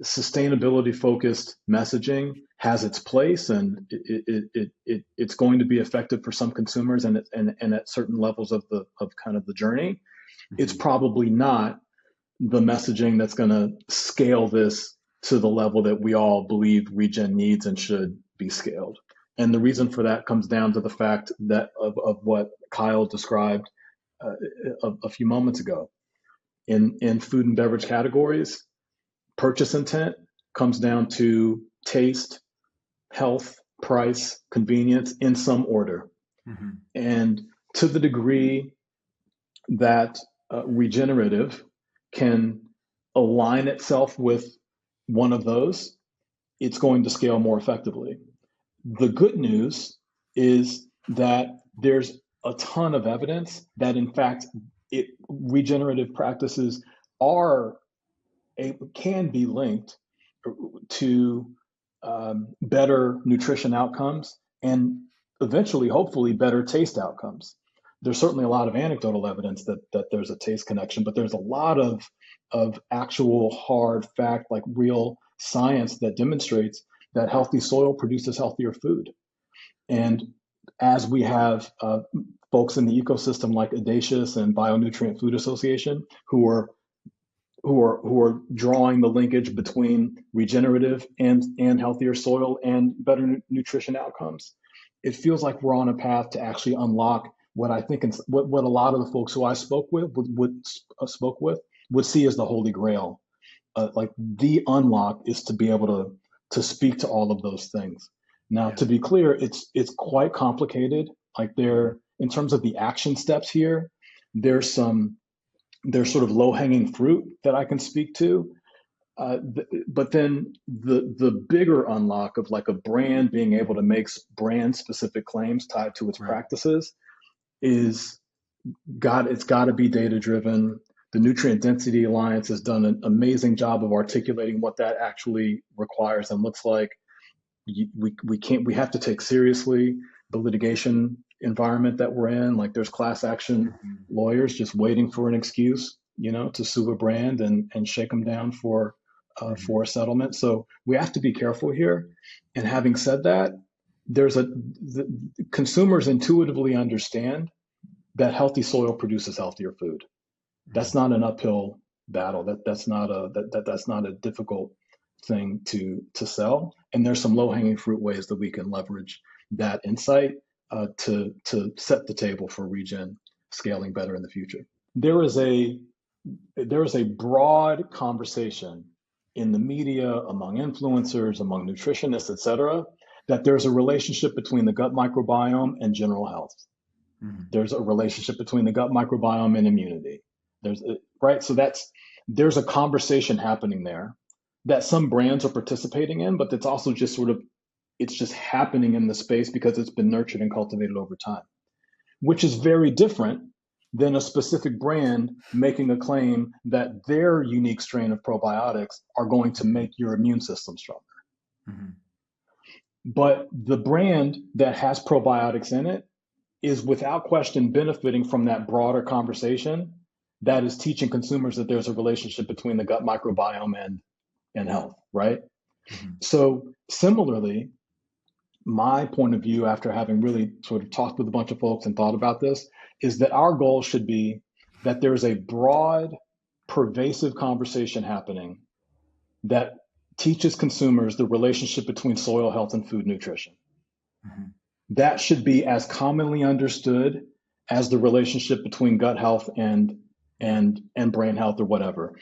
sustainability focused messaging has its place, and it's going to be effective for some consumers, and at certain levels of kind of the journey. It's Mhm. probably not the messaging that's going to scale this to the level that we all believe regen needs and should be scaled. And the reason for that comes down to the fact that of what Kyle described uh, a few moments ago. In food and beverage categories, purchase intent comes down to taste, health, price, convenience in some order. Mhm. And to the degree that regenerative can align itself with one of those, it's going to scale more effectively. The good news is that there's a ton of evidence that, in fact, regenerative practices are can be linked to better nutrition outcomes and eventually, hopefully, better taste outcomes. There's certainly a lot of anecdotal evidence that there's a taste connection, but there's a lot of actual hard fact, like real science that demonstrates that healthy soil produces healthier food. And as we have folks in the ecosystem like Audacious and Bionutrient Food Association who are drawing the linkage between regenerative and healthier soil and better nutrition outcomes, it feels like we're on a path to actually unlock what I think what a lot of the folks who I spoke with would see as the holy grail. Like the unlock is to be able to speak to all of those things. Now, Yeah. to be clear, it's quite complicated. Like Mhm. in terms of the action steps here, there's some there's sort of low hanging fruit that I can speak to. But then the bigger unlock of like a brand being able to make brand specific claims tied to its Right. practices is it's got to be data driven. The Nutrient Density Alliance has done an amazing job of articulating what that actually requires and looks like. We have to take seriously the litigation environment that we're in. Like there's class action Mhm. lawyers just waiting for an excuse, to sue a brand and shake them down Mhm. for a settlement. So we have to be careful here. And having said that, the consumers intuitively understand that healthy soil produces healthier food. That's Mhm. not an uphill battle. That's not a difficult thing to sell. And there's some low hanging fruit ways that we can leverage that insight to set the table for regen scaling better in the future. There is a there is a broad conversation in the media, among influencers, among nutritionists, et cetera, that there's a relationship between the gut microbiome and general health. Mhm. There's a relationship between the gut microbiome and immunity. Right. So there's a conversation happening there that some brands are participating in, but it's also just it's just happening in the space because it's been nurtured and cultivated over time, which is very different than a specific brand making a claim that their unique strain of probiotics are going to Mhm. make your immune system stronger. Mhm. But the brand that has probiotics in it is without question benefiting from that broader conversation that is teaching consumers that there's a relationship between the gut microbiome and health, right? Mhm. So similarly, my point of view after having really sort of talked with a bunch of folks and thought about this is that our goal should be that there's a broad, pervasive conversation happening that teaches consumers the relationship between soil health and food nutrition. Mhm. That should be as commonly understood as the relationship between gut health and Yeah. and brain health or whatever.